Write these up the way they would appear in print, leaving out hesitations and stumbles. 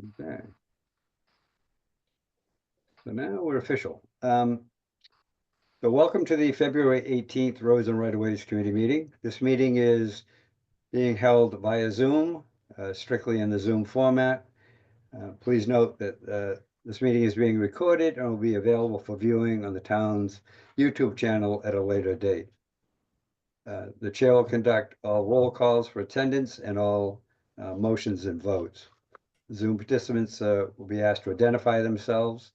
Okay. So now we're official. So welcome to the February 18th Roads and Right-of-Ways Committee meeting. This meeting is being held via Zoom, strictly in the Zoom format. Please note that this meeting is being recorded and will be available for viewing on the town's YouTube channel at a later date. The chair will conduct all roll calls for attendance and all motions and votes. Zoom participants will be asked to identify themselves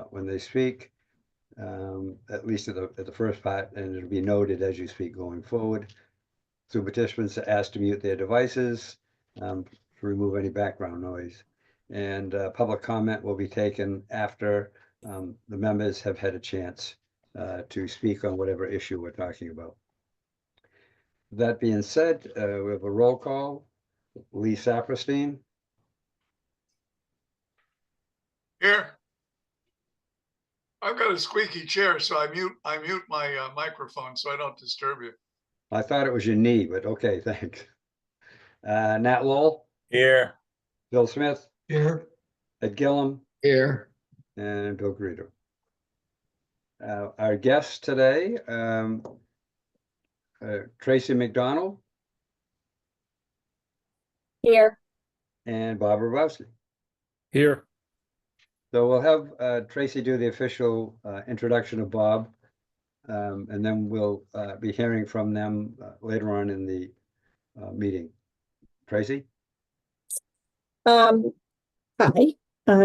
when they speak, at least at the first part, and it'll be noted as you speak going forward. Zoom participants are asked to mute their devices to remove any background noise. And public comment will be taken after the members have had a chance to speak on whatever issue we're talking about. That being said, we have a roll call. Lee Saperstein. Here. I've got a squeaky chair, so I mute my microphone so I don't disturb you. I thought it was your knee, but okay, thanks. Nat Lowell. Here. Bill Smith. Here. Ed Gillum. Here. And Bill Greeter. Our guests today, Tracy McDonald. Here. And Bob Rabowski. Here. So we'll have Tracy do the official introduction of Bob, and then we'll be hearing from them later on in the meeting. Tracy? Hi,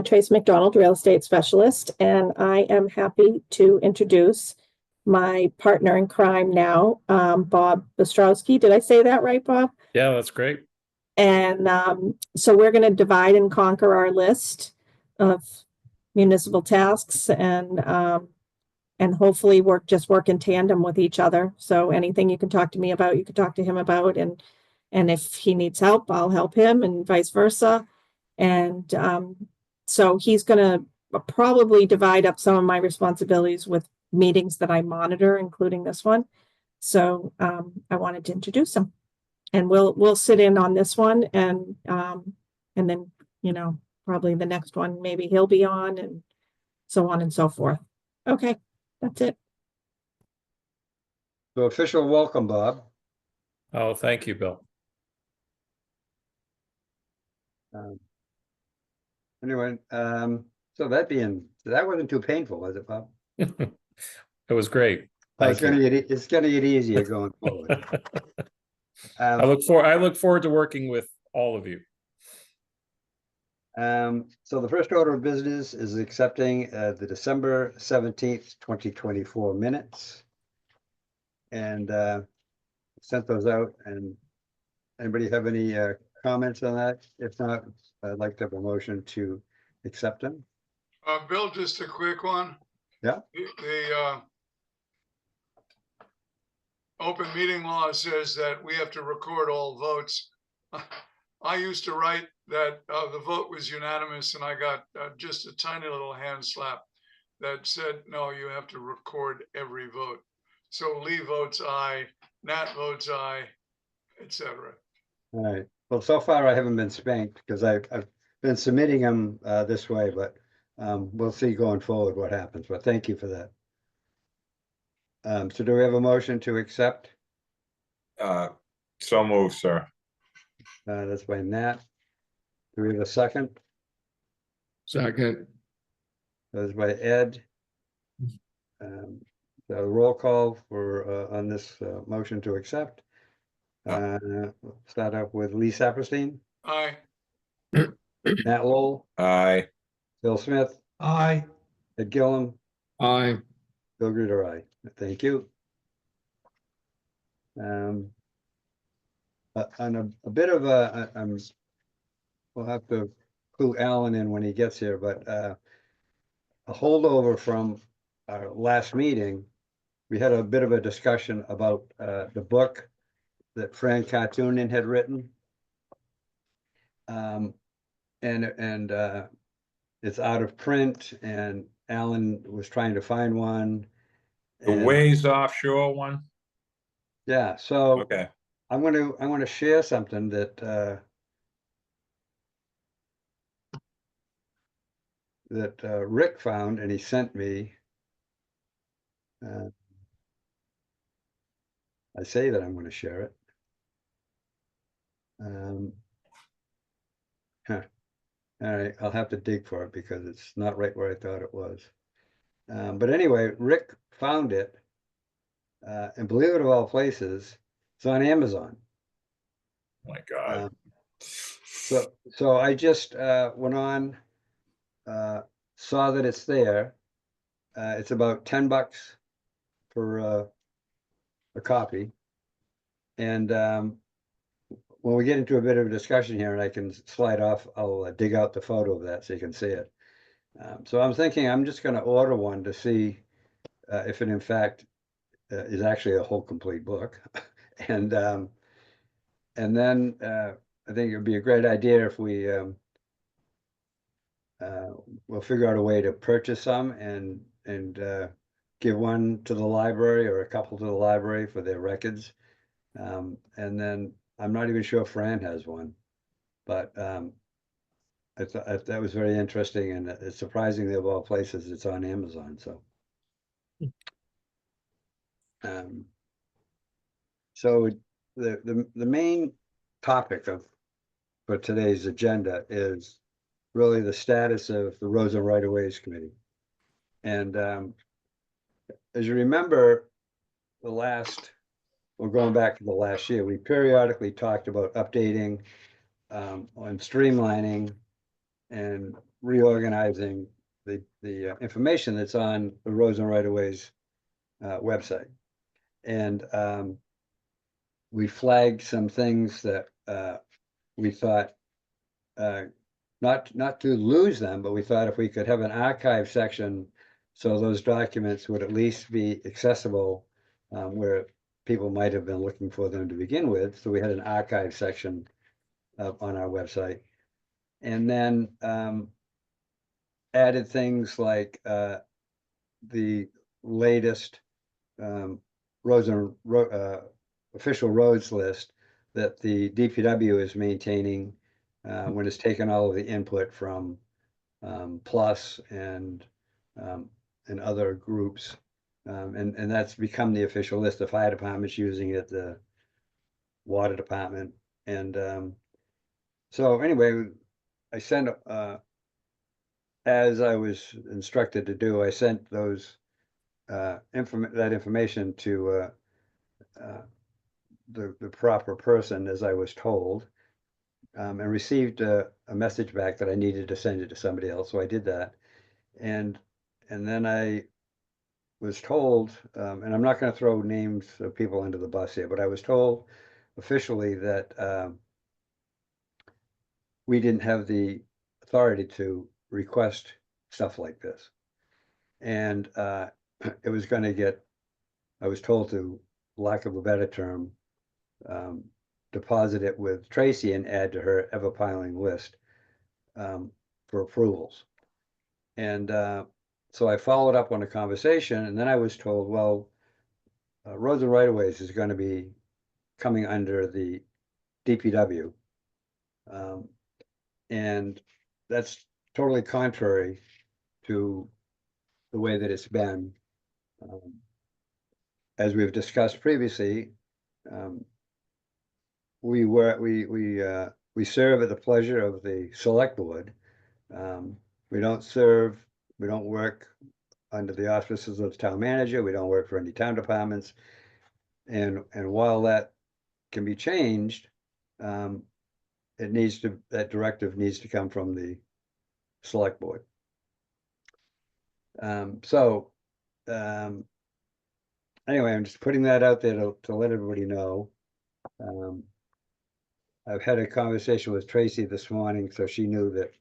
Tracy McDonald, real estate specialist, and I am happy to introduce my partner in crime now, Bob Ostrowski. Did I say that right, Bob? Yeah, that's great. And so we're going to divide and conquer our list of municipal tasks and hopefully work in tandem with each other. So anything you can talk to me about, you can talk to him about, and if he needs help, I'll help him, and vice versa. And so he's going to probably divide up some of my responsibilities with meetings that I monitor, including this one. So I wanted to introduce him, and we'll sit in on this one, and then, you know, probably the next one, maybe he'll be on, and so on and so forth. Okay, that's it. So official welcome, Bob. Oh, thank you, Bill. Anyway, so that wasn't too painful, was it, Bob? It was great. It's Thank you. it's gonna get easier going forward. I look forward to working with all of you. So the first order of business is accepting the December 17th, 2024 minutes. And sent those out, and anybody have any comments on that? If not, I'd like to have a motion to accept them. Bill, just a quick one. Yeah. The open meeting law says that we have to record all votes. I used to write that the vote was unanimous, and I got just a tiny little hand slap that said, no, you have to record every vote. So Lee votes aye, Nat votes aye, etc. All right. Well, so far I haven't been spanked because I've been submitting them this way, but we'll see going forward what happens. But thank you for that. So do we have a motion to accept? So moved, sir. That's by Nat. Do we have a second? Second. That's by Ed. The roll call for on this motion to accept. Start up with Lee Saperstein. Aye. Nat Lowell. Aye. Bill Smith. Aye. Ed Gillum. Aye. Bill Greeter, aye. Thank you. On a bit of we'll have to clue Alan in when he gets here, but a holdover from our last meeting, we had a bit of a discussion about the book that Fran Cartoonen had written. And it's out of print, and Alan was trying to find one. The and- Ways Offshore one? Yeah, so Okay. I'm going to share something that that Rick found and he sent me. I say that I'm going to share it. All right, I'll have to dig for it because it's not right where I thought it was. But anyway, Rick found it. And believe it of all places, it's on Amazon. Oh my God. So I just went on, saw that it's there. It's about $10 for a copy. And when we get into a bit of a discussion here and I can slide off, I'll dig out the photo of that so you can see it. So I'm thinking I'm just going to order one to see if it in fact is actually a whole complete book. And then I think it would be a great idea if we we'll figure out a way to purchase some and give one to the library or a couple to the library for their records. And then I'm not even sure Fran has one, but I thought that was very interesting, and it's surprisingly of all places, it's on Amazon. So, so the main topic for today's agenda is really the status of the Roads and Right of Ways Committee. And as you remember, going back to the last year, we periodically talked about updating on streamlining and reorganizing the information that's on the Roads and Right of Ways website. And we flagged some things that we thought not to lose them, but we thought if we could have an archive section so those documents would at least be accessible where people might have been looking for them to begin with. So we had an archive section on our website. And then added things like the latest roads and official roads list that the DPW is maintaining when it's taken all of the input from PLUS and other groups. And that's become the official list. The fire department's using it, the water department. And so anyway, I sent, as I was instructed to do, I sent those that information to the proper person as I was told, and received a message back that I needed to send it to somebody else. So I did that. And then I was told, and I'm not going to throw names of people under the bus here, but I was told officially that we didn't have the authority to request stuff like this. And it was going to get, I was told to, lack of a better term, deposit it with Tracy and add to her ever-piling list for approvals. And so I followed up on a conversation, and then I was told, well, Roads and Right of Ways is going to be coming under the DPW. And that's totally contrary to the way that it's been. As we've discussed previously, we serve at the pleasure of the select board. We don't work under the auspices of the town manager. We don't work for any town departments. And while that can be changed, that directive needs to come from the select board. Anyway, I'm just putting that out there to let everybody know. I've had a conversation with Tracy this morning, so she knew that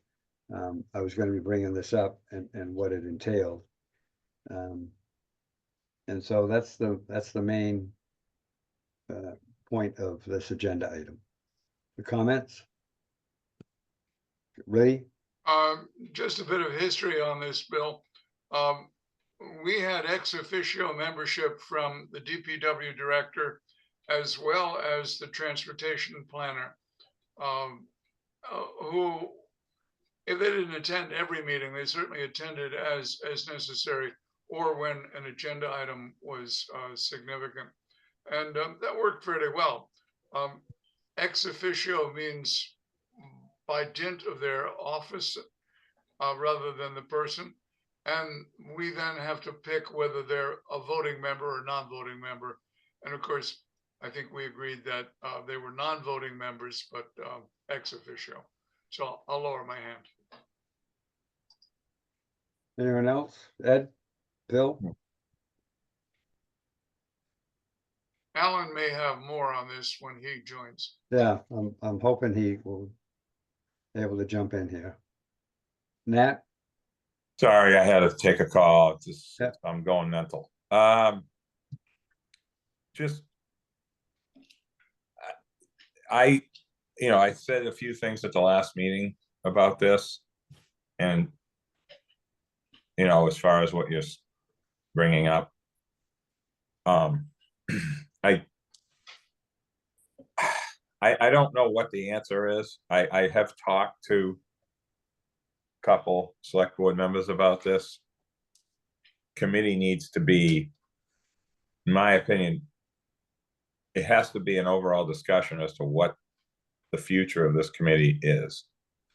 I was going to be bringing this up and what it entailed. And so that's the main point of this agenda item. The comments? Ray? Just a bit of history on this, Bill. We had ex officio membership from the DPW director as well as the transportation planner, who, if they didn't attend every meeting. They certainly attended as necessary or when an agenda item was significant. And that worked pretty well. Ex officio means by dint of their office rather than the person. And we then have to pick whether they're a voting member or non-voting member. And of course, I think we agreed that they were non-voting members, but ex officio. So I'll lower my hand. Anyone else? Ed? Bill? Alan may have more on this when he joins. Yeah, I'm hoping he will be able to jump in here. Nat? Sorry, I had to take a call. Just Yeah. I'm going mental. Just I said a few things at the last meeting about this, and as far as what you're bringing up, I don't know what the answer is. I have talked to a couple select board members about this. Committee needs to be, in my opinion, it has to be an overall discussion as to what the future of this committee is.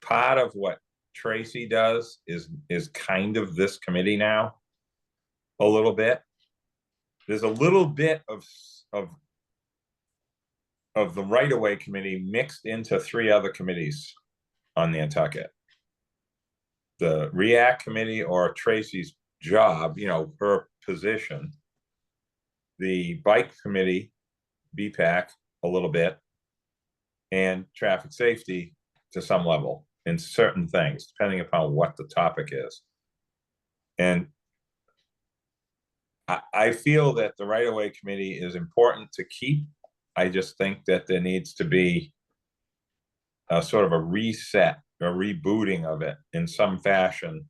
Part of what Tracy does is kind of this committee now, a little bit. There's a little bit of the right-of-way committee mixed into 3 other committees on Nantucket. The REACT committee, or Tracy's job, her position. The bike committee, BPAC, a little bit, and traffic safety to some level in certain things, depending upon what the topic is. And I feel that the right-of-way committee is important to keep. I just think that there needs to be a sort of a reset, a rebooting of it in some fashion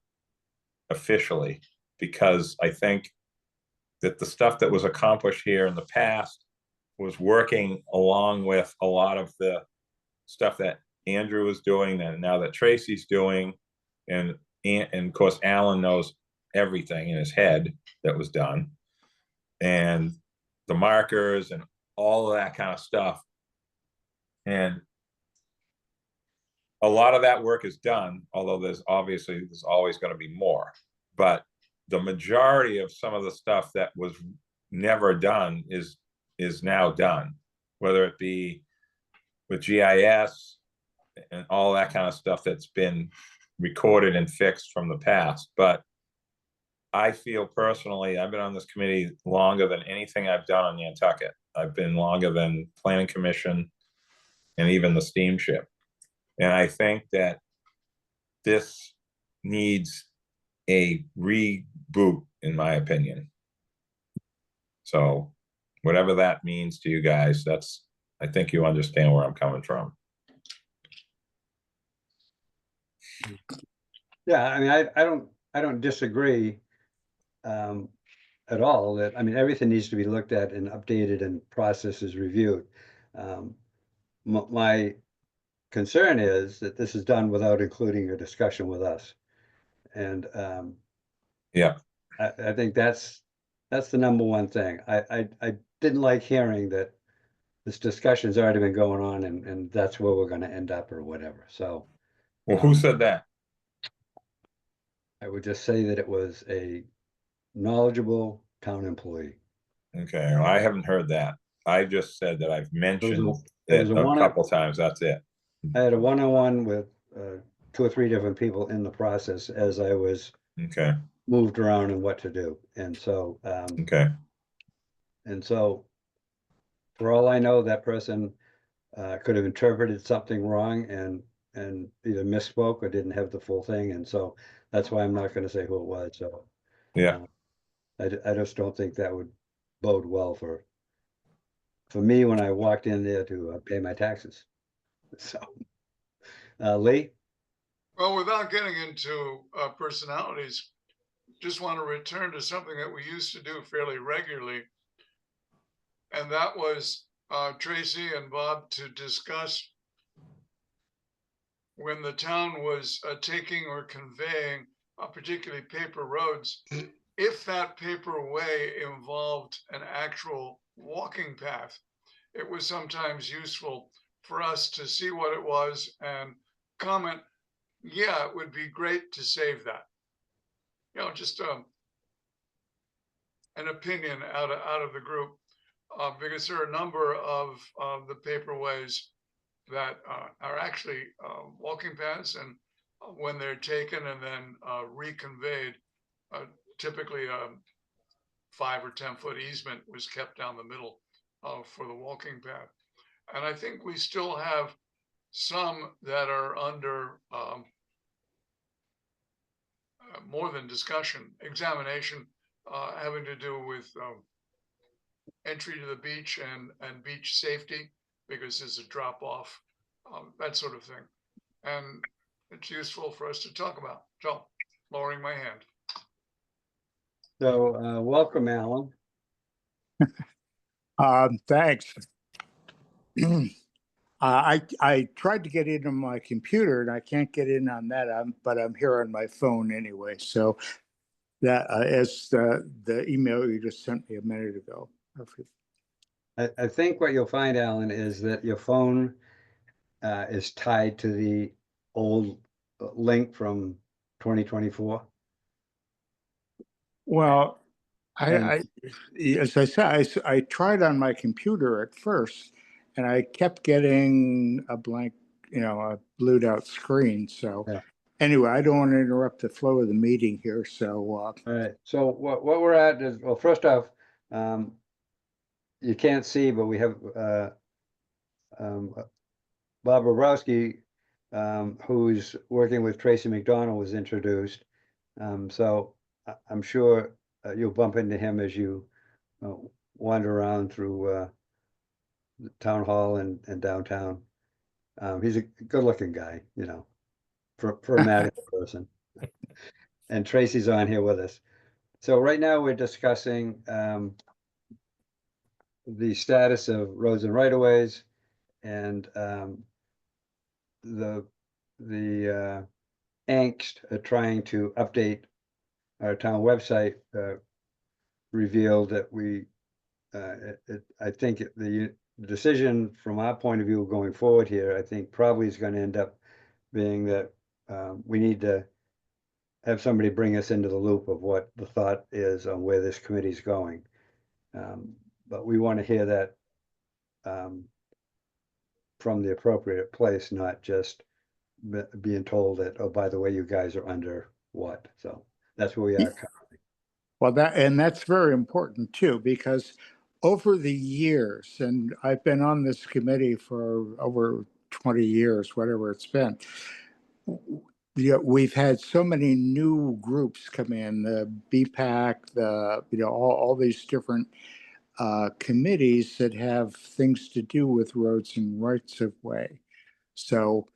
officially, because I think that the stuff that was accomplished here in the past was working along with a lot of the stuff that Andrew was doing and now that Tracy's doing. And of course, Alan knows everything in his head that was done, and the markers and all of that kind of stuff. And a lot of that work is done, although there's always going to be more. But the majority of some of the stuff that was never done is now done, whether it be with GIS and all that kind of stuff that's been recorded and fixed from the past. But I feel personally, I've been on this committee longer than anything I've done on Nantucket. I've been longer than Planning Commission and even the steamship. And I think that this needs a reboot, in my opinion. So whatever that means to you guys, I think you understand where I'm coming from. Yeah, I mean, I don't disagree at all that, I mean, everything needs to be looked at and updated and processes reviewed. My concern is that this is done without including a discussion with us. And yeah, I think that's the number one thing. I didn't like hearing that this discussion's already been going on and that's where we're gonna end up or whatever. So well, who said that? I would just say that it was a knowledgeable town employee. Okay, well, I haven't heard that. I just said that I've mentioned it was it a couple times. That's it. I had a one-on-one with 2 or 3 different people in the process as I was Okay. moved around and what to do. And so, Okay. and so for all I know, that person could have interpreted something wrong and either misspoke or didn't have the full thing. And so that's why I'm not going to say who it was. So Yeah. I just don't think that would bode well for me when I walked in there to pay my taxes. So, Lee? Well, without getting into personalities, just want to return to something that we used to do fairly regularly. And that was Tracy and Bob to discuss when the town was taking or conveying, particularly paper roads, if that paper way involved an actual walking path, it was sometimes useful for us to see what it was and comment, yeah, it would be great to save that. Just an opinion out of the group, because there are a number of the paperways that are actually walking paths, and when they're taken and then reconveyed, typically 5 or 10 foot easement was kept down the middle for the walking path. And I think we still have some that are under more than discussion, examination, having to do with entry to the beach and beach safety, because there's a drop off, that sort of thing. And it's useful for us to talk about. So, lowering my hand. So, welcome, Alan. Thanks. I tried to get in on my computer and I can't get in on that, but I'm here on my phone anyway. So that as the email you just sent me a minute ago. I think what you'll find, Alan, is that your phone is tied to the old link from 2024. Well, as I said, I tried on my computer at first, and I kept getting a blank, a blued out screen. So anyway, I don't want to interrupt the flow of the meeting here. So all right. So what we're at is, well, first off, you can't see, but we have Bob Bobrowski, who's working with Tracy McDonald, was introduced. So I'm sure you'll bump into him as you wander around through the town hall and downtown. He's a good-looking guy, for a Madison person. And Tracy's on here with us. So right now we're discussing the status of roads and right-of-ways, and the angst of trying to update our town website revealed that I think the decision from our point of view going forward here, I think probably is going to end up being that we need to have somebody bring us into the loop of what the thought is on where this committee's going. But we want to hear that from the appropriate place, not just being told that, oh, by the way, you guys are under what. So that's where we are currently. Well, that's very important too, because over the years, and I've been on this committee for over 20 years, whatever it's been, we've had so many new groups come in, the BPAC, all these different committees that have things to do with roads and rights of way. So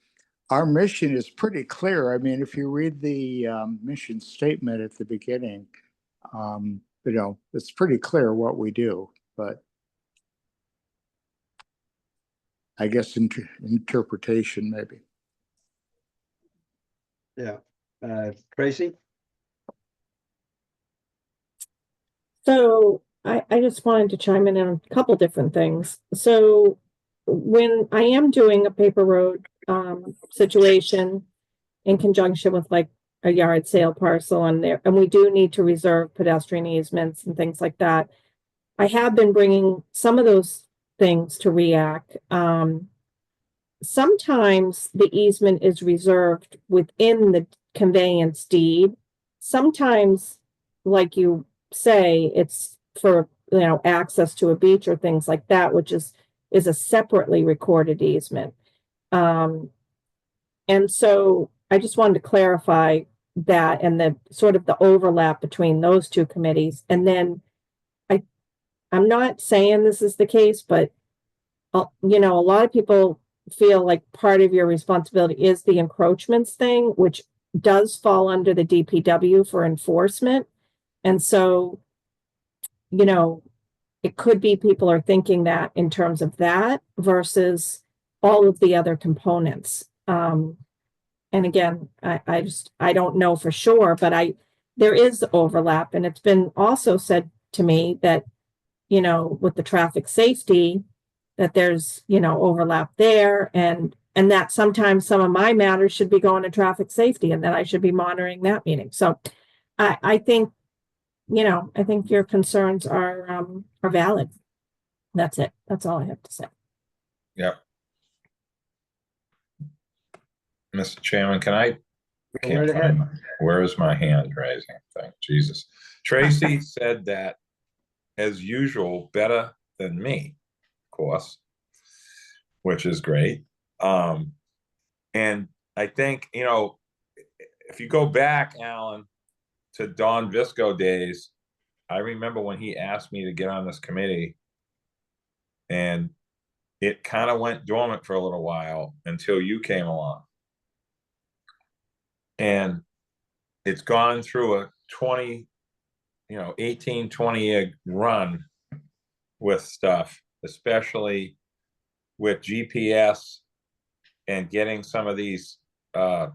our mission is pretty clear. I mean, if you read the mission statement at the beginning, it's pretty clear what we do, but I guess interpretation maybe. Yeah. Tracy? So I just wanted to chime in on a couple different things. So when I am doing a paper road situation in conjunction with like a yard sale parcel on there, and we do need to reserve pedestrian easements and things like that, I have been bringing some of those things to REAC. Sometimes the easement is reserved within the conveyance deed. Sometimes, like you say, it's for access to a beach or things like that, which is a separately recorded easement. And so I just wanted to clarify that and the sort of the overlap between those two committees. And then I'm not saying this is the case, but a lot of people feel like part of your responsibility is the encroachments thing, which does fall under the DPW for enforcement. And so, it could be people are thinking that in terms of that versus all of the other components. and again, I don't know for sure, but there is overlap, and it's been also said to me that, with the traffic safety, that there's, overlap there, and that sometimes some of my matters should be going to traffic safety, and that I should be monitoring that meeting. So I think, I think your concerns are valid. That's it. That's all I have to say. Yep. Mr. Chairman, can I Go right ahead. find where is my hand raising thing? Jesus. Tracy said that, as usual, better than me, of course, which is great. And I think, if you go back, Alan, to Don Visco days, I remember when he asked me to get on this committee, and it kind of went dormant for a little while until you came along. And it's gone through a 18, 20-year run with stuff, especially with GPS and getting some of these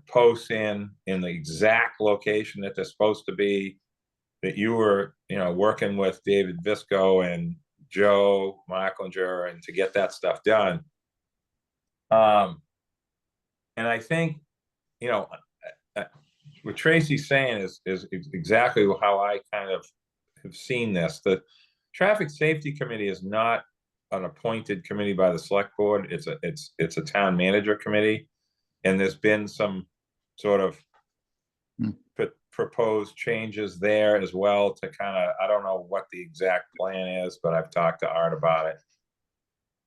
posts in the exact location that they're supposed to be, that you were, working with David Visco and Joe Meiklinger and to get that stuff done. And I think, what Tracy's saying is exactly how I kind of have seen this. The Traffic Safety Committee is not an appointed committee by the select board. It's a town manager committee. And there's been some sort of proposed changes there as well to kind of, I don't know what the exact plan is, but I've talked to Art about it.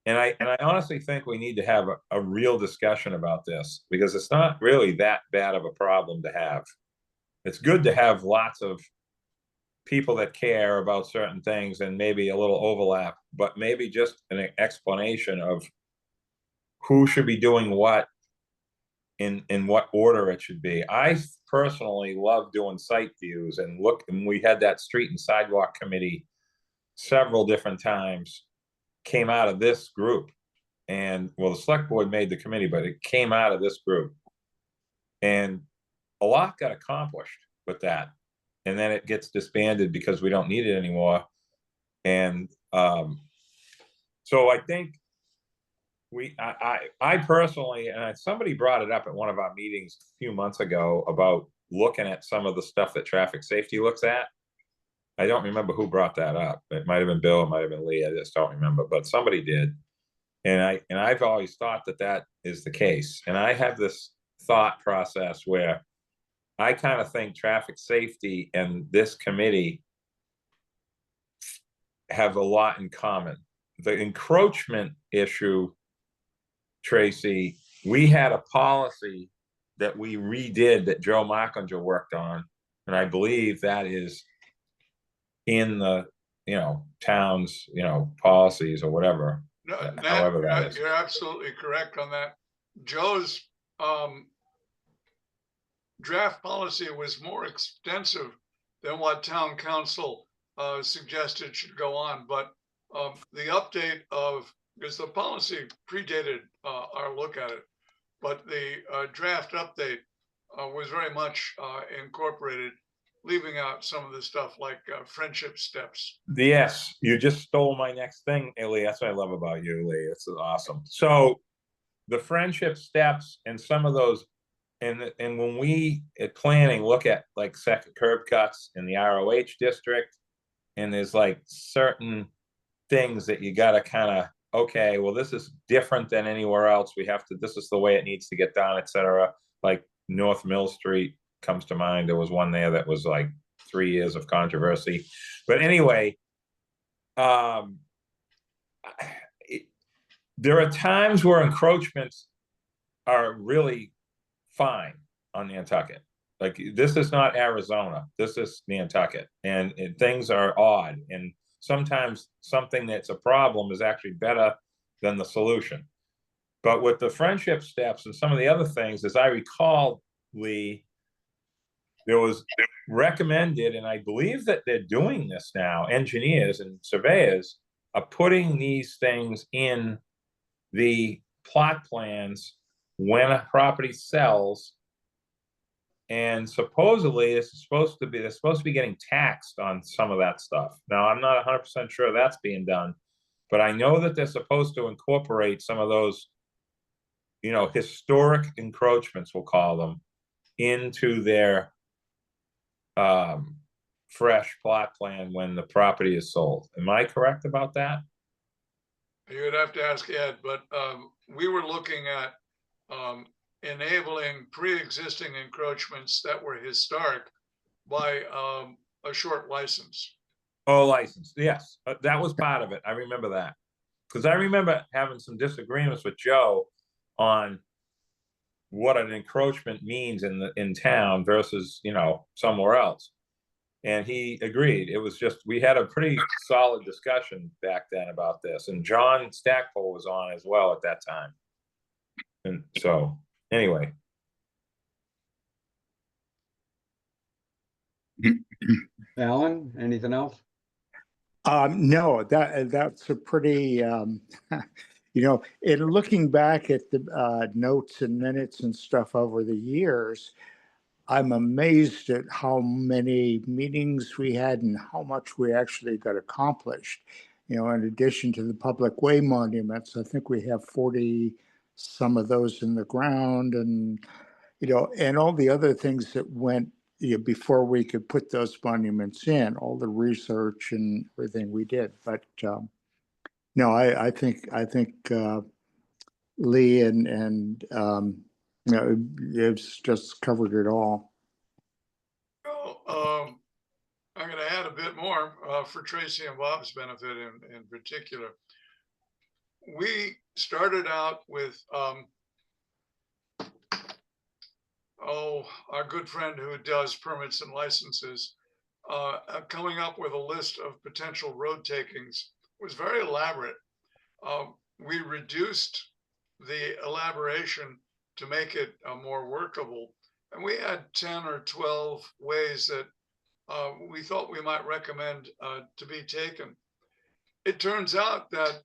And I honestly think we need to have a real discussion about this, because it's not really that bad of a problem to have. It's good to have lots of people that care about certain things and maybe a little overlap, but maybe just an explanation of who should be doing what in what order it should be. I personally love doing site views and we had that street and sidewalk committee several different times, came out of this group. And well, the select board made the committee, but it came out of this group. And a lot got accomplished with that. And then it gets disbanded because we don't need it anymore. And so I think I personally, and somebody brought it up at one of our meetings a few months ago about looking at some of the stuff that traffic safety looks at. I don't remember who brought that up. It might have been Bill, it might have been Lee. I just don't remember, but somebody did. And I've always thought that is the case. And I have this thought process where I kind of think traffic safety and this committee have a lot in common. The encroachment issue, Tracy, we had a policy that we redid that Joe Meiklinger worked on. And I believe that is in the, town's, policies or whatever. No, however that is. You're absolutely correct on that. Joe's draft policy was more extensive than what town council suggested should go on. But the update because the policy predated our look at it, but the draft update was very much incorporated, leaving out some of the stuff like friendship steps. Yes, you just stole my next thing, Lee. That's what I love about you, Lee. It's awesome. So the friendship steps and some of those, and when we at planning look at like second curb cuts in the ROH district, and there's like certain things that you got to kind of, okay, well, this is different than anywhere else. This is the way it needs to get done, etc. Like North Mill Street comes to mind. There was one there that was like 3 years of controversy. But anyway, there are times where encroachments are really fine on Nantucket. Like, this is not Arizona. This is Nantucket. And things are odd. And sometimes something that's a problem is actually better than the solution. But with the friendship steps and some of the other things, as I recall, Lee, there was recommended, and I believe that they're doing this now, engineers and surveyors are putting these things in the plot plans when a property sells, And supposedly they're supposed to be getting taxed on some of that stuff. Now, I'm not 100% sure that's being done, but I know that they're supposed to incorporate some of those, historic encroachments, we'll call them, into their fresh plot plan when the property is sold. Am I correct about that? You would have to ask Ed, but we were looking at enabling pre-existing encroachments that were historic by a short license. Oh, license, yes, that was part of it. I remember that. Because I remember having some disagreements with Joe on what an encroachment means in town versus, somewhere else. And he agreed. It was just, we had a pretty solid discussion back then about this. And John Stackpole was on as well at that time. And so, anyway. Alan, anything else? No, that's a pretty, in looking back at the notes and minutes and stuff over the years, I'm amazed at how many meetings we had and how much we actually got accomplished. In addition to the public way monuments, I think we have 40 some of those in the ground, and and all the other things that went before we could put those monuments in, all the research and everything we did. But no, I think Lee and it's just covered it all. Well, I'm going to add a bit more for Tracy and Bob's benefit in particular. We started out with our good friend who does permits and licenses, coming up with a list of potential road takings. It was very elaborate. We reduced the elaboration to make it more workable. And we had 10 or 12 ways that we thought we might recommend to be taken. It turns out that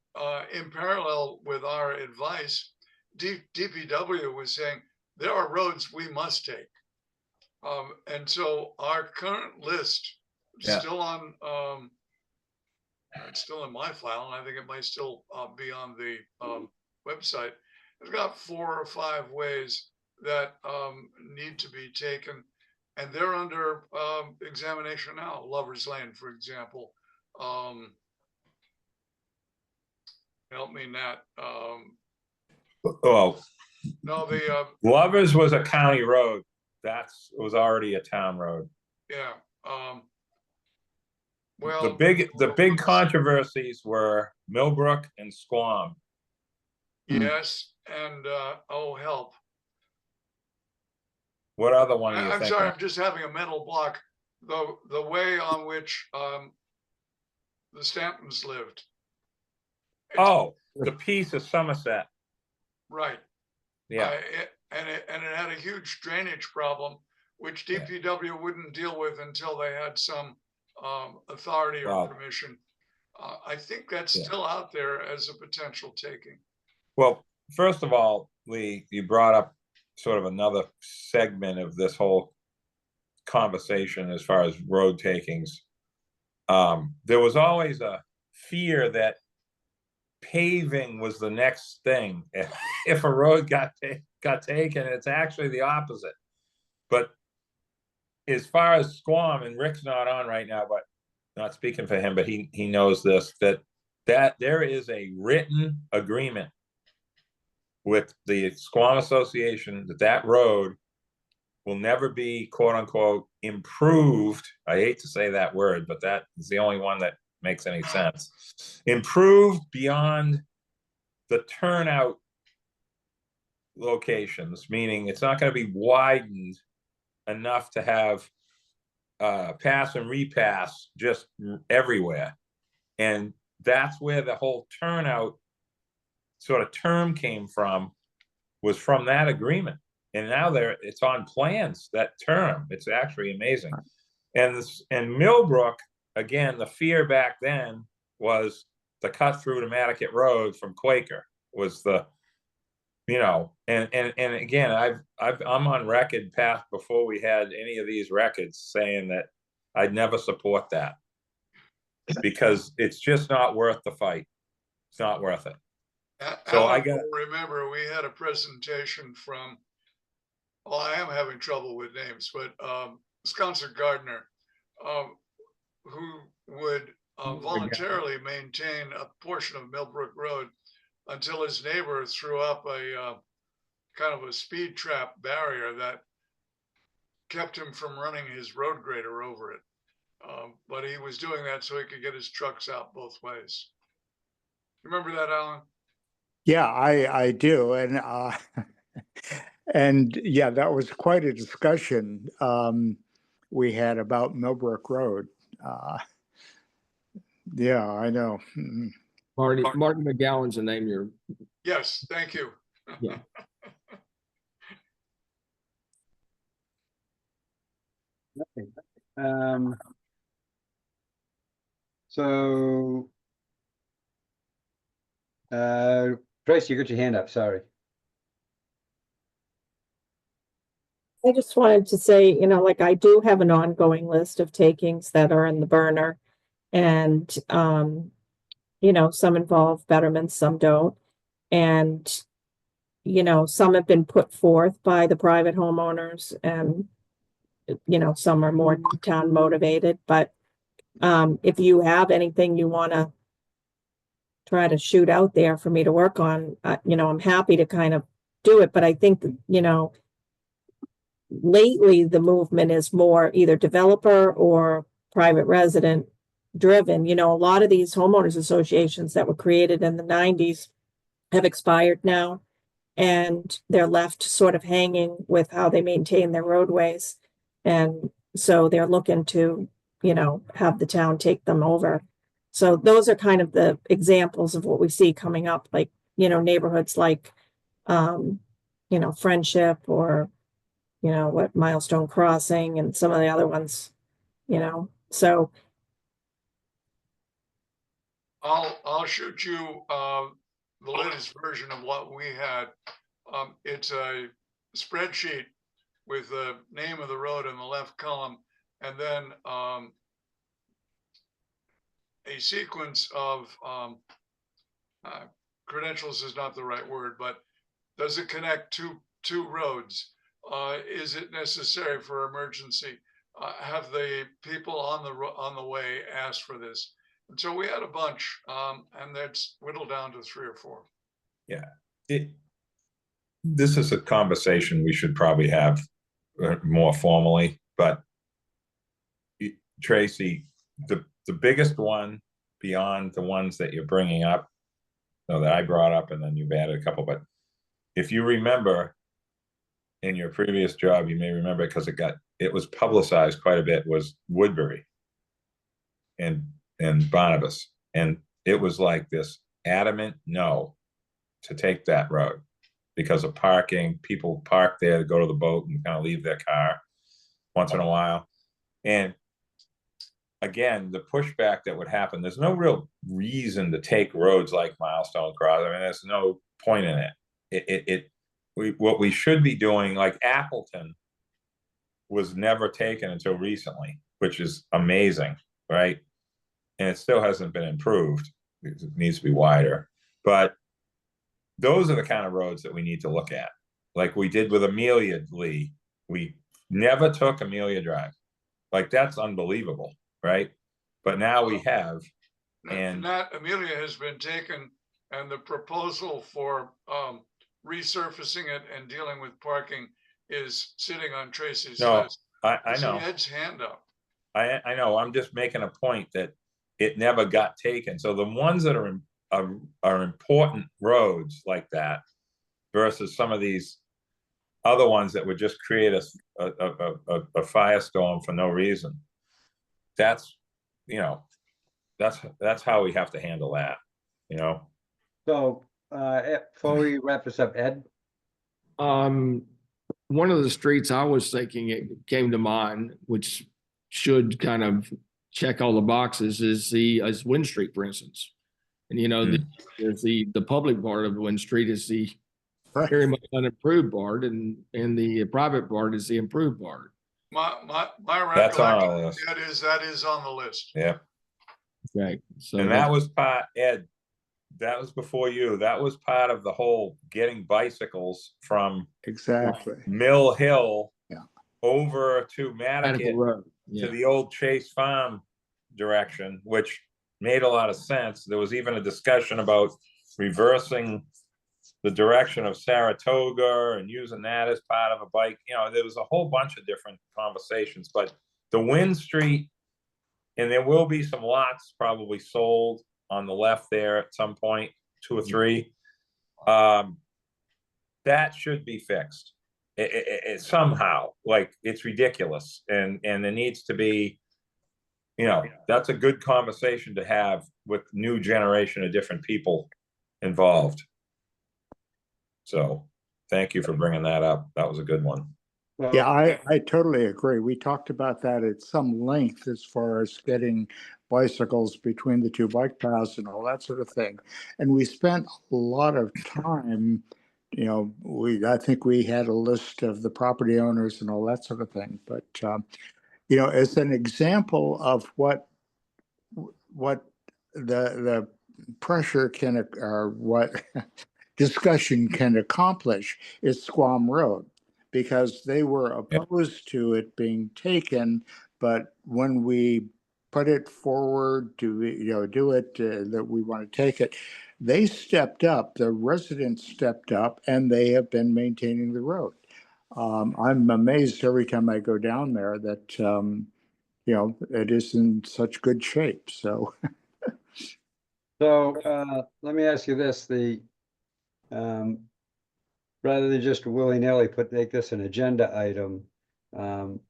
in parallel with our advice, DPW was saying, there are roads we must take. And so our current list, still on, it's still in my file, and I think it might still be on the website. It's got 4 or 5 ways that need to be taken, and they're under examination now. Lover's Lane, for example. Help me, Nat. No, the Lovers was a county road. It was already a town road. Yeah. Well, the big controversies were Millbrook and Squam. Yes, and oh help. What other one are you I'm thinking? sorry, I'm just having a mental block. The way on which the Stamptons lived. The piece of Somerset. Right. Yeah. And it had a huge drainage problem, which DPW wouldn't deal with until they had some authority or permission. I think that's still out there as a potential taking. Well, first of all, Lee, you brought up sort of another segment of this whole conversation as far as road takings. There was always a fear that paving was the next thing if a road got taken. It's actually the opposite. But as far as Squam, and Rick's not on right now, but not speaking for him, but he knows this, that there is a written agreement with the Squam Association that road will never be, quote unquote, improved. I hate to say that word, but that is the only one that makes any sense. Improved beyond the turnout locations, meaning it's not going to be widened enough to have pass and repass just everywhere. And that's where the whole turnout sort of term came from, was from that agreement. And now it's on plans, that term. It's actually amazing. And Millbrook, again, the fear back then was the cut through to Mattocket Road from Quaker was the You know, and again, I'm on record past before we had any of these records saying that I'd never support that. Because it's just not worth the fight. It's not worth it. So I Alan got, will remember, we had a presentation from, well, I am having trouble with names, but Wisconsin Gardner, who would voluntarily maintain a portion of Millbrook Road until his neighbor threw up a kind of a speed trap barrier that kept him from running his road grader over it. But he was doing that so he could get his trucks out both ways. Remember that, Alan? Yeah, I do. And yeah, that was quite a discussion we had about Millbrook Road. Yeah, I know. Martin McGowan's the name you're, Yes, thank you. yeah. Um, so, Trace, you got your hand up, sorry. I just wanted to say, you know, like I do have an ongoing list of takings that are in the burner. And, you know, some involve betterments, some don't. And, you know, some have been put forth by the private homeowners and, you know, some are more town motivated, but if you have anything you want to try to shoot out there for me to work on, you know, I'm happy to kind of do it. But I think, you know, lately the movement is more either developer or private resident driven. You know, a lot of these homeowners associations that were created in the 90s have expired now, and they're left sort of hanging with how they maintain their roadways. And so they're looking to, you know, have the town take them over. So those are kind of the examples of what we see coming up, like, you know, neighborhoods like, you know, Friendship or, you know, what Milestone Crossing and some of the other ones, you know, so. I'll shoot you the latest version of what we had. It's a spreadsheet with the name of the road in the left column, and then a sequence of credentials is not the right word, but does it connect two roads? Is it necessary for emergency? Have the people on the way asked for this? And so we had a bunch, and that's whittled down to 3 or 4. yeah, this is a conversation we should probably have more formally, but Tracy, the biggest one beyond the ones that you're bringing up, that I brought up, and then you've added a couple, but if you remember in your previous job, you may remember because it was publicized quite a bit, was Woodbury and Barnabas. And it was like this adamant no to take that road because of parking. People park there to go to the boat and kind of leave their car once in a while. And again, the pushback that would happen, there's no real reason to take roads like Milestone Crossing. I mean, there's no point in it. What we should be doing, like Appleton was never taken until recently, which is amazing, right? And it still hasn't been improved. It needs to be wider. But those are the kind of roads that we need to look at. Like we did with Amelia Lee. We never took Amelia Drive. Like that's unbelievable, right? But now we have. And that Amelia has been taken, and the proposal for resurfacing it and dealing with parking is sitting on Tracy's list. I know. Ed's hand up. I know. I'm just making a point that it never got taken. So the ones that are important roads like that versus some of these other ones that would just create a firestorm for no reason. That's, you know, that's how we have to handle that, you know? So, before we wrap this up, Ed? One of the streets I was thinking it came to mind, which should kind of check all the boxes, is Wind Street, for instance. And you know, there's the public part of Wind Street is the very much unimproved part, and the private part is the improved part. My That's on recollection, our list. that is on the list. Yeah, Okay, so and that was part, Ed, that was before you. That was part of the whole getting bicycles from Exactly. Mill Hill Yeah. over to Radical Mattocket Road. to Yeah, the old Chase Farm direction, which made a lot of sense. There was even a discussion about reversing the direction of Saratoga and using that as part of a bike. You know, there was a whole bunch of different conversations, but the Wynn Street, and there will be some lots probably sold on the left there at some point, 2 or 3. That should be fixed. It somehow, like, it's ridiculous, and there needs to be, you know, that's a good conversation to have with new generation of different people involved. So thank you for bringing that up. That was a good one. Well, Yeah, I totally agree. We talked about that at some length as far as getting bicycles between the 2 bike paths and all that sort of thing. And we spent a lot of time, you know, I think we had a list of the property owners and all that sort of thing. But, you know, as an example of what the pressure can, or what discussion can accomplish is Squam Road, because they were opposed to it being taken, but when we put it forward to, you know, do it, that we want to take it, they stepped up, the residents stepped up, and they have been maintaining the road. I'm amazed every time I go down there that, you know, it is in such good shape, so. So, let me ask you this, rather than just willy-nilly make this an agenda item, you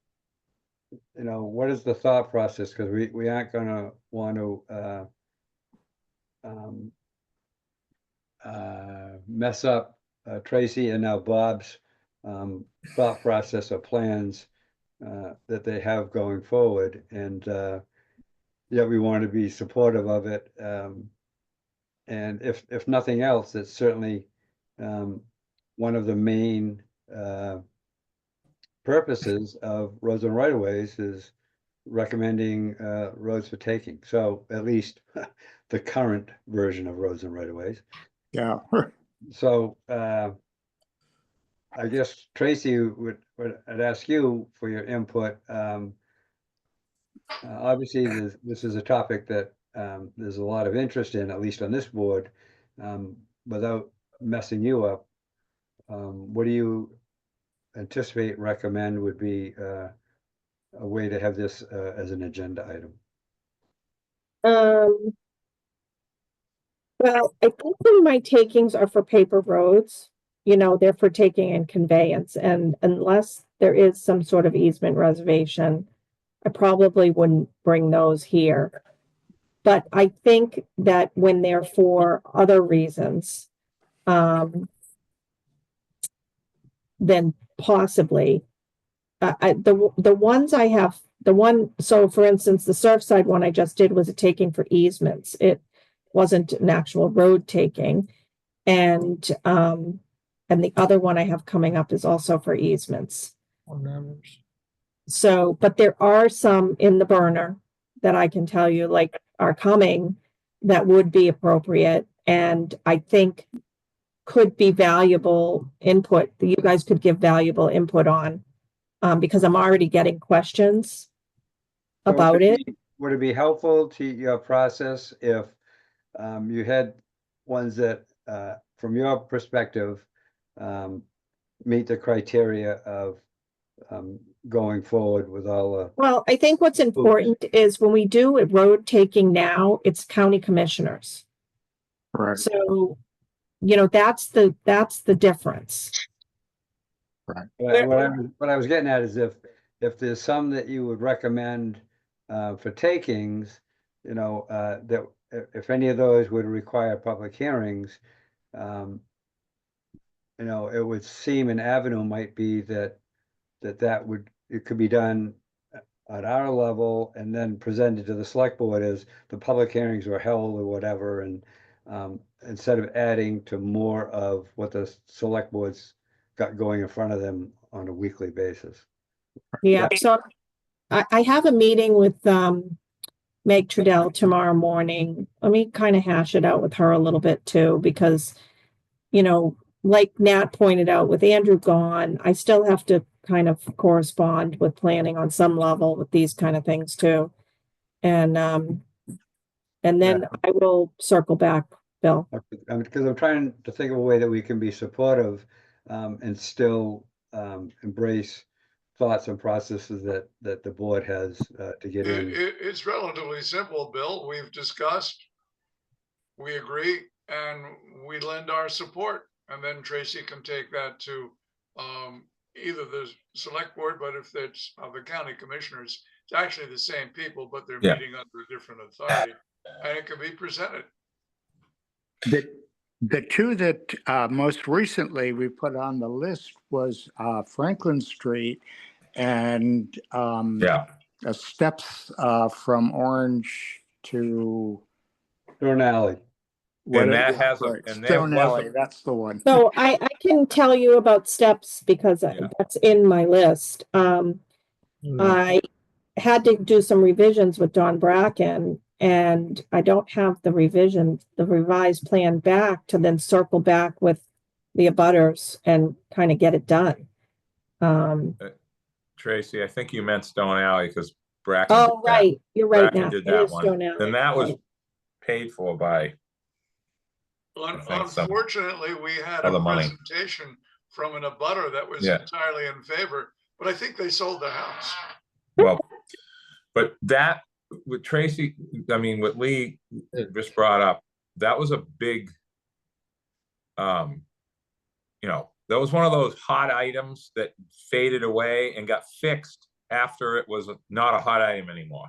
know, what is the thought process? Because we aren't gonna want to mess up Tracy and now Bob's thought process or plans that they have going forward, and yeah, we want to be supportive of it. And if nothing else, it's certainly one of the main purposes of roads and right-of-ways is recommending roads for taking. So at least the current version of roads and right-of-ways. Yeah. So I guess Tracy I'd ask you for your input. Obviously, this is a topic that there's a lot of interest in, at least on this board. Without messing you up, what do you anticipate, recommend would be a way to have this as an agenda item? Well, I think some of my takings are for paper roads. You know, they're for taking and conveyance, and unless there is some sort of easement reservation, I probably wouldn't bring those here. But I think that when they're for other reasons, then possibly. The ones I have, so for instance, the Surfside one I just did was a taking for easements. It wasn't an actual road taking. And the other one I have coming up is also for easements. So, but there are some in the burner that I can tell you, like, are coming that would be appropriate, and I think could be valuable input that you guys could give valuable input on, because I'm already getting questions So about it. Would it be helpful to your process if you had ones that, from your perspective, meet the criteria of going forward with all the, Well, I think what's important is when we do a road taking now, it's county commissioners. Right. So, you know, that's the difference. Right. what I was getting at is if there's some that you would recommend for takings, you know, that if any of those would require public hearings, you know, it would seem an avenue might be that it could be done at our level and then presented to the select board as the public hearings were held or whatever, and instead of adding to more of what the select boards got going in front of them on a weekly basis. Yeah, so I have a meeting with Meg Trudell tomorrow morning. Let me kind of hash it out with her a little bit too, because, you know, like Nat pointed out, with Andrew gone, I still have to kind of correspond with planning on some level with these kind of things too. And then I will circle back, Bill. I mean, because I'm trying to think of a way that we can be supportive and still embrace thoughts and processes that the board has to get in. It's relatively simple, Bill. We've discussed, we agree, and we lend our support. And then Tracy can take that to either the select board, but if it's the county commissioners, it's actually the same people, but they're Yeah. meeting under a different authority, and it can be presented. The two that most recently we put on the list was Franklin Street and Yeah, steps from Orange to Stone Alley. and that whatever- has a, right, and that Stone was Alley, a, that's the one. So I can tell you about steps because Yeah. that's in my list. I had to do some revisions with Don Bracken, and I don't have the revised plan back to then circle back with the abutters and kind of get it done. Tracy, I think you meant Stone Alley because Bracken. Oh, did that. right, you're right Bracken now. did It that is one, Stone Alley. and that was Right. paid for by, think so. Unfortunately, we had a Other money. presentation from an abutter that was Yeah. entirely in favor, but I think they sold the house. well, but that with Tracy, I mean, what Lee just brought up, that was a big, you know, that was one of those hot items that faded away and got fixed after it was not a hot item anymore.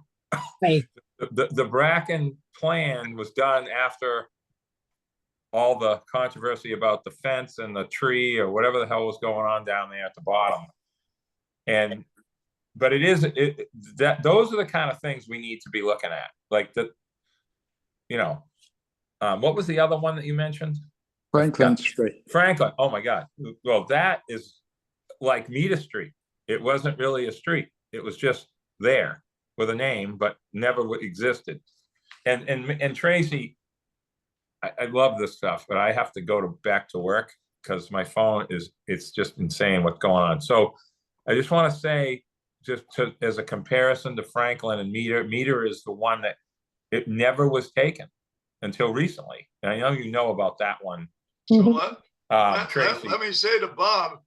Right. The Bracken plan was done after all the controversy about the fence and the tree or whatever the hell was going on down there at the bottom. And, but those are the kind of things we need to be looking at, like the, you know, what was the other one that you mentioned? Franklin Street. Franklin, oh my God. Well, that is like Meter Street. It wasn't really a street. It was just there with a name, but never existed. And Tracy, I love this stuff, but I have to go back to work because my phone it's just insane what's going on. So I just want to say, as a comparison to Franklin and Meter is the one that it never was taken until recently. And I know you know about that one. So Mhm. Tracy. let me say to Bob,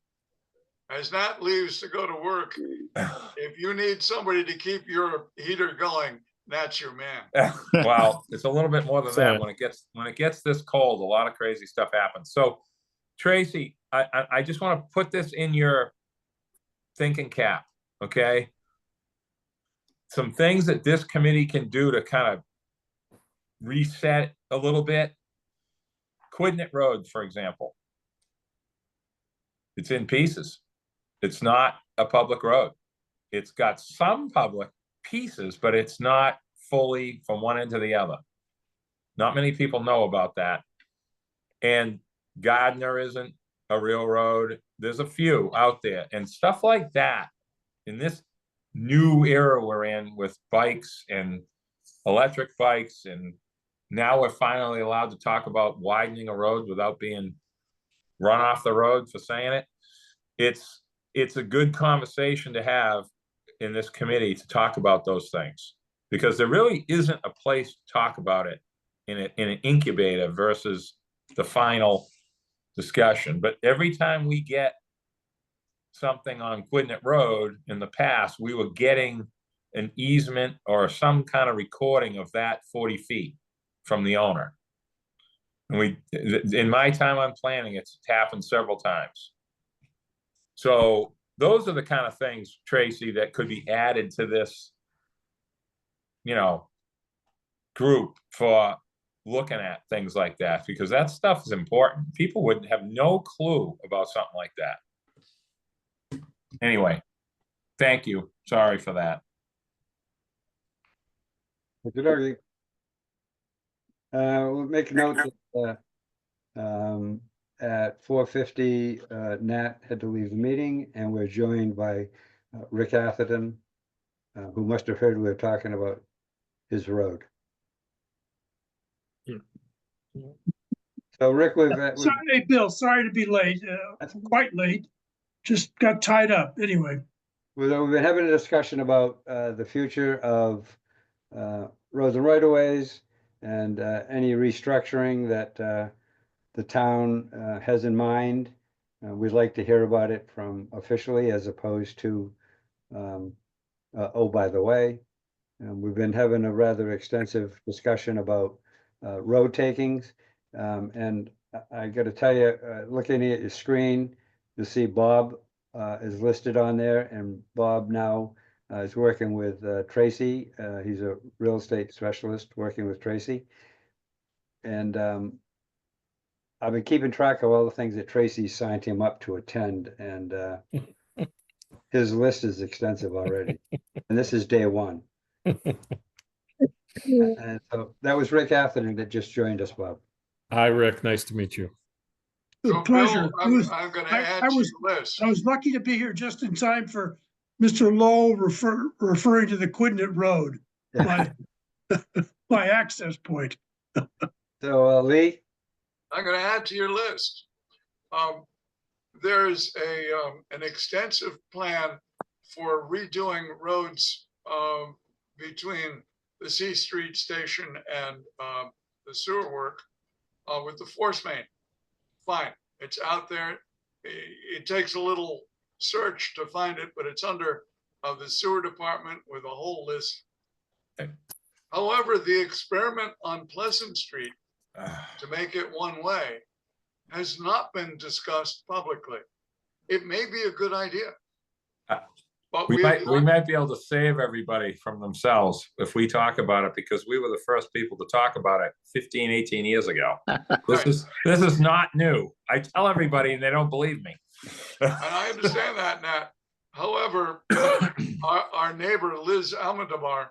as Nat leaves to go to work, if you need somebody to keep your heater going, that's your man. Well, it's a little bit more than that. So- When it gets this cold, a lot of crazy stuff happens. So Tracy, I just want to put this in your thinking cap, okay? Some things that this committee can do to kind of reset a little bit. Quidnet Road, for example. It's in pieces. It's not a public road. It's got some public pieces, but it's not fully from one end to the other. Not many people know about that. And Gardner isn't a real road. There's a few out there and stuff like that. In this new era we're in with bikes and electric bikes, and now we're finally allowed to talk about widening a road without being run off the road for saying it. It's a good conversation to have in this committee to talk about those things, because there really isn't a place to talk about it in an incubator versus the final discussion. But every time we get something on Quidnet Road in the past, we were getting an easement or some kind of recording of that 40 feet from the owner. And in my time on planning, it's happened several times. So those are the kind of things, Tracy, that could be added to this, you know, group for looking at things like that, because that stuff is important. People would have no clue about something like that. Anyway, thank you. Sorry for that. We'll make a note that At 4:50, Nat had to leave the meeting, and we're joined by Rick Atherton, who must have heard we were talking about his road. So Rick, Sorry, hey, Bill, sorry to be late, quite late. Just got tied up. Anyway, we've been having a discussion about the future of roads and right-of-ways and any restructuring that the town has in mind. We'd like to hear about it from officially as opposed to, oh, by the way. We've been having a rather extensive discussion about road takings. And I got to tell you, looking at your screen, you'll see Bob is listed on there, and Bob now is working with Tracy. He's a real estate specialist working with Tracy. And I've been keeping track of all the things that Tracy signed him up to attend, and his list is extensive already. And this is day one. And so that was Rick Atherton that just joined us, Bob. Hi, Rick. Nice to meet you. So pleasure. Bill, I'm gonna add to your list. I was lucky to be here just in time for Mr. Lowe referring to the Quidnet Road, my access point. So Lee? I'm gonna add to your list. There's an extensive plan for redoing roads between the C Street station and the sewer work with the force main. Fine, it's out there. It takes a little search to find it, but it's under the sewer department with a whole list. However, the experiment on Pleasant Street to make it one way has not been discussed publicly. It may be a good idea. But we might be able to save everybody from themselves if we talk about it, because we were the first people to talk about it 15, 18 years ago. This is not new. I tell everybody and they don't believe me. And I understand that, Nat. However, our neighbor Liz Almodovar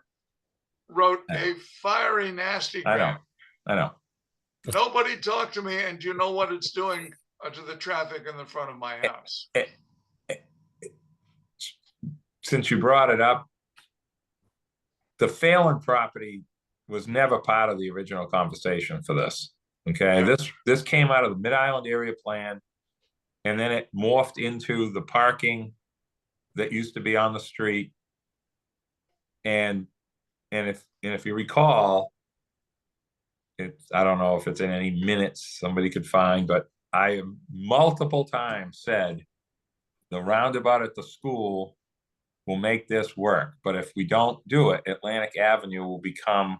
wrote a fiery, nasty grant. I know. Nobody talked to me, and do you know what it's doing to the traffic in the front of my house? Since you brought it up, the Phelan property was never part of the original conversation for this. Okay, Yeah. This came out of the Mid-Island area plan, and then it morphed into the parking that used to be on the street. And if you recall, I don't know if it's in any minutes somebody could find, but I have multiple times said the roundabout at the school will make this work. But if we don't do it, Atlantic Avenue will become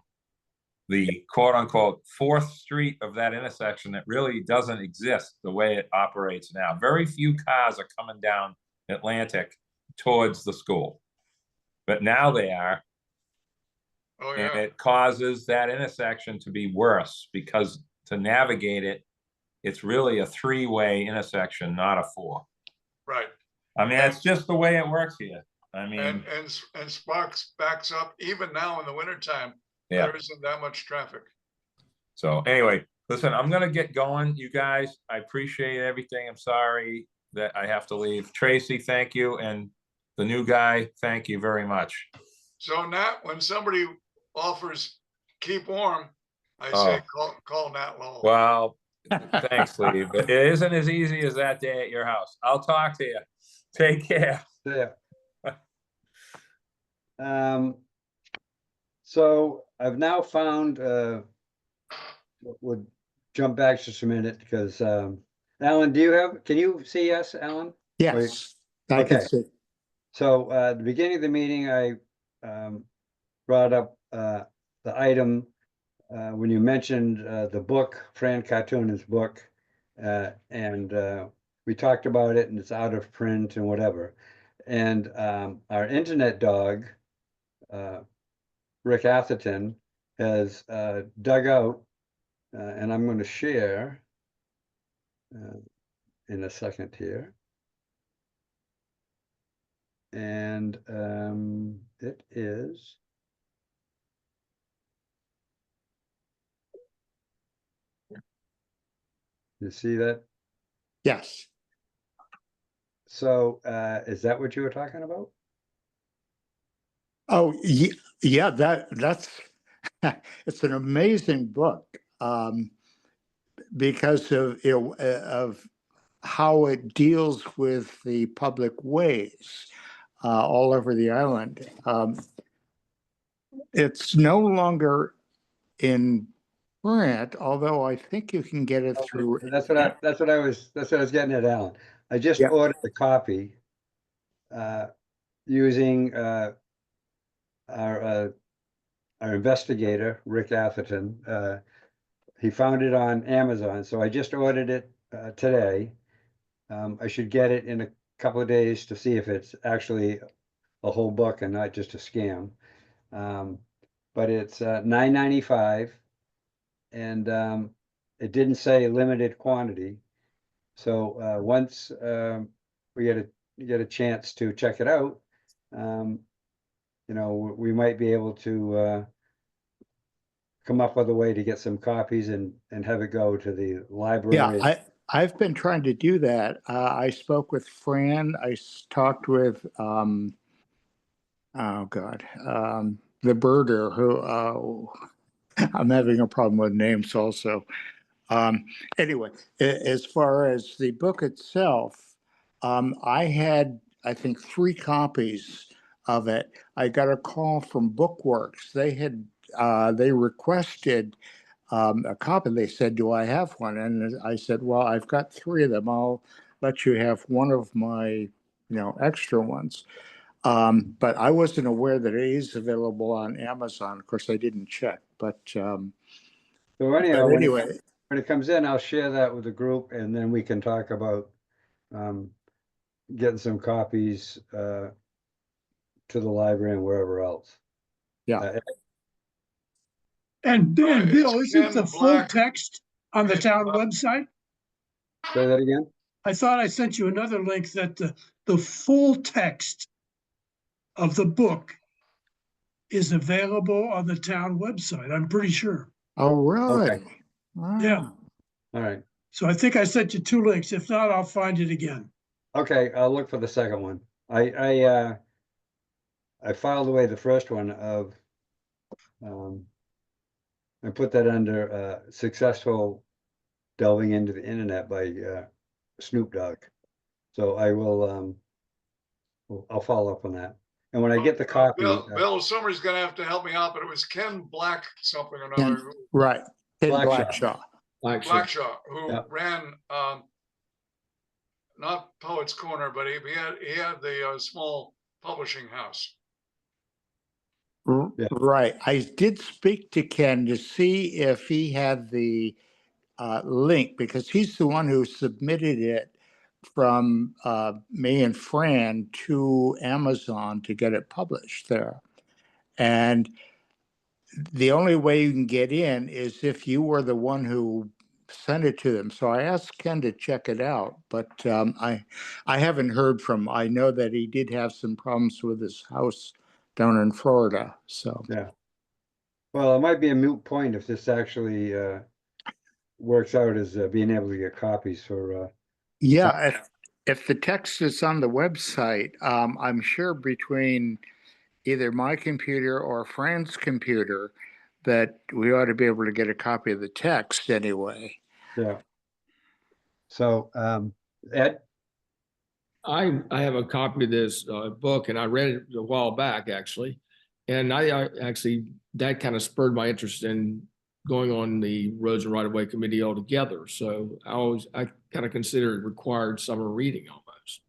the quote unquote 4th street of that intersection that really doesn't exist the way it operates now. Very few cars are coming down Atlantic towards the school, but now they are. Oh, yeah. And it causes that intersection to be worse, because to navigate it, it's really a 3-way intersection, not a 4. Right. I mean, that's just the way it works here. I mean, and Sparks backs up even now in the wintertime. Yeah. There isn't that much traffic. So anyway, listen, I'm gonna get going, you guys. I appreciate everything. I'm sorry that I have to leave. Tracy, thank you, and the new guy, thank you very much. So Nat, when somebody offers keep warm, I say call Nat Lowell. Well, thanks, Lee. But it isn't as easy as that day at your house. I'll talk to you. Take care. Yeah. So I've now found, would jump back just a minute because, Alan, can you see us, Alan? Yes, I can Okay. see. So at the beginning of the meeting, I brought up the item when you mentioned the book, Fran Cartoon's book, and we talked about it, and it's out of print and whatever. And our internet dog, Rick Atherton, has dug out, and I'm going to share in a second here. And it is. You see that? Yes. So, is that what you were talking about? Oh, yeah, that's, it's an amazing book. Because of, of how it deals with the public ways all over the island. It's no longer in print, although I think you can get it through. That's what I was getting at, Alan. I just Yeah. ordered a copy using our investigator, Rick Atherton. He found it on Amazon, so I just ordered it today. I should get it in a couple of days to see if it's actually a whole book and not just a scam. But it's $9.95, and it didn't say limited quantity. So once we get a chance to check it out, you know, we might be able to come up with a way to get some copies and have it go to the library. Yeah, I've been trying to do that. I spoke with Fran. I talked with, oh God, the birder who, I'm having a problem with names also. Anyway, as far as the book itself, I had, I think, 3 copies of it. I got a call from Bookworks. They requested a copy. They said, "Do I have one?" And I said, "Well, I've got 3 of them. I'll let you have one of my, extra ones." But I wasn't aware that it is available on Amazon. Of course, I didn't check. But So anyhow, but when anyway, it comes in, I'll share that with the group, and then we can talk about getting some copies to the library and wherever else. yeah. And Right, Bill, it's isn't the Ken full Black. text on the town website? Say that again? I thought I sent you another link that the full text of the book is available on the town website. I'm pretty sure. Oh, really? Okay. Yeah. All right. So I think I sent you 2 links. If not, I'll find it again. Okay, I'll look for the second one. I filed away the first one of I put that under successful delving into the internet by Snoop Dogg. So I will I'll follow up on that. And when I get the copy, Bill, somebody's gonna have to help me out, but it was Ken Black something or another. Right. Ken Blackshaw. Blackshaw, who Yeah. ran, not Poets Corner, but he had the small publishing house. Yeah. Right. I did speak to Ken to see if he had the link, because he's the one who submitted it from me and Fran to Amazon to get it published there. And the only way you can get in is if you were the one who sent it to them. So I asked Ken to check it out, but I haven't heard from him. I know that he did have some problems with his house down in Florida. So Yeah. Well, it might be a moot point if this actually works out as being able to get copies for. yeah, if the text is on the website, I'm sure between either my computer or Fran's computer that we ought to be able to get a copy of the text anyway. Yeah. So, Ed? I have a copy of this book, and I read it a while back, actually. And I actually, that kind of spurred my interest in going on the Roads and Right-of-Way Committee altogether. So I kind of consider it required summer reading almost.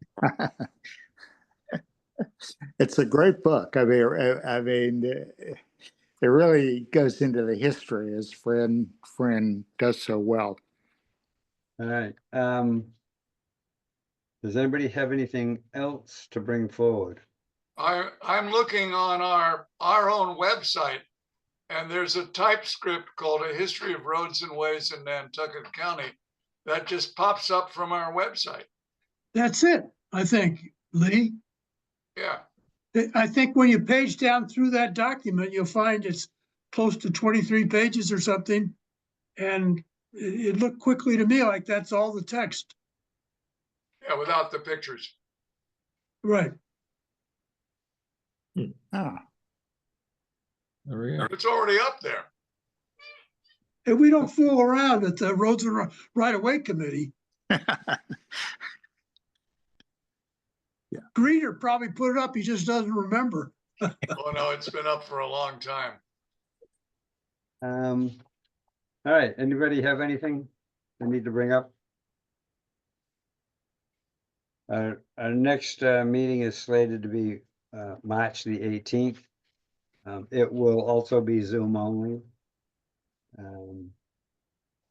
It's a great book. I mean, it really goes into the history, as Fran does so well. All right. Does anybody have anything else to bring forward? I'm looking on our own website, and there's a typescript called A History of Roads and Ways in Nantucket County that just pops up from our website. That's it, I think, Lee. Yeah. I think when you page down through that document, you'll find it's close to 23 pages or something. And It looked quickly to me like that's all the text. Yeah, without the pictures. Right. Ah, There we go. It's already up there. And we don't fool around at the Roads and Right-of-Way Committee. Greener probably put it up, he just doesn't remember. Oh, no, it's been up for a long time. All right, anybody have anything they need to bring up? Our next meeting is slated to be March the 18th. It will also be Zoom only.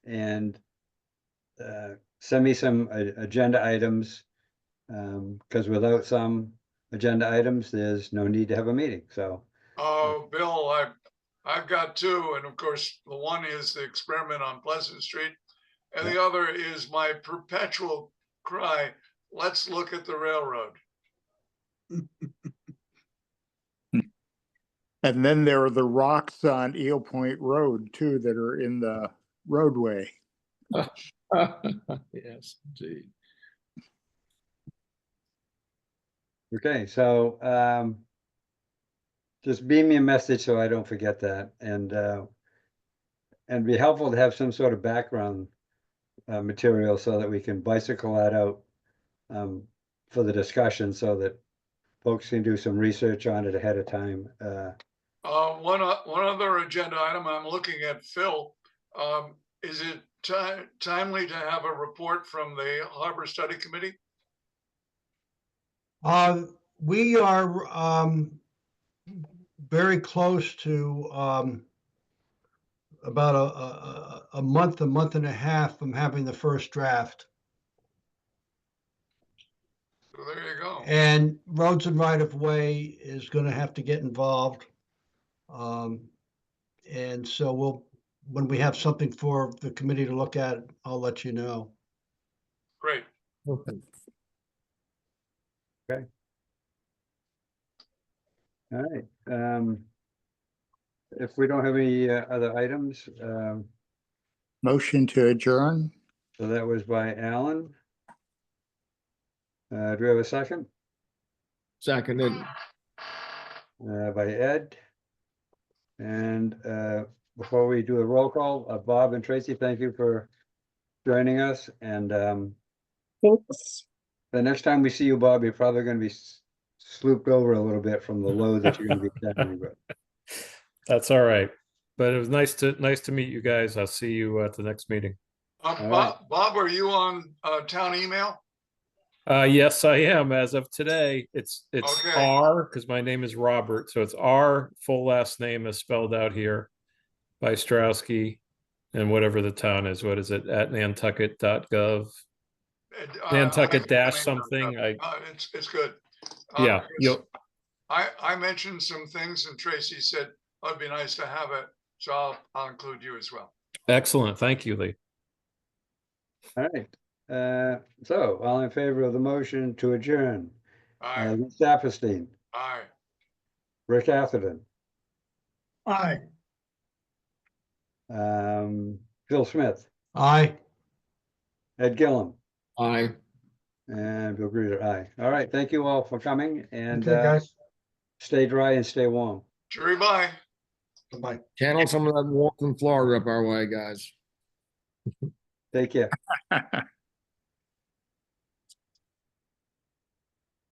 And send me some agenda items, because without some agenda items, there's no need to have a meeting, so. Oh, Bill, I've got two, and of course, the one is the experiment on Pleasant Street. And the other is my perpetual cry, let's look at the railroad. and then there are the rocks on Eel Point Road too that are in the roadway. Yes, indeed. Okay, so just beam me a message so I don't forget that, and be helpful to have some sort of background material so that we can bicycle that out for the discussion, so that folks can do some research on it ahead of time. One other agenda item, I'm looking at Phil. Is it timely to have a report from the Harbor Study Committee? We are very close to about a month and a half from having the first draft. So there you go. And Roads and Right of Way is going to have to get involved. And so when we have something for the committee to look at, I'll let you know. Great. Okay. All right. If we don't have any other items, Motion to adjourn? so that was by Alan. Do we have a second? Seconded. By Ed. And before we do a roll call, Bob and Tracy, thank you for joining us. And Thanks. the next time we see you, Bob, you're probably going to be slooped over a little bit from the load that you're going to be carrying. But That's all right. But it was nice to meet you guys. I'll see you at the next meeting. Bob, are you on town email? Yes, I am. As of today, it's Okay. R, because my name is Robert. So it's R, full last name is spelled out here by Strowski, and whatever the town is. What is it? At Nantucket.gov. Nantucket dash something. It's good. Yeah. I mentioned some things and Tracy said, oh, it'd be nice to have it. So I'll include you as well. Excellent. Thank you, Lee. all right. So all in favor of the motion to adjourn? Aye, Lee Saperstein, aye. Rick Atherton, Aye. Phil Smith, Aye. Ed Gillum, Aye. and Bill Greeter. Aye. All right. Thank you all for coming, and Okay, guys. stay dry and stay warm. Jerry, bye. Bye-bye. Channel some of that warmth in Florida up our way, guys. Take care.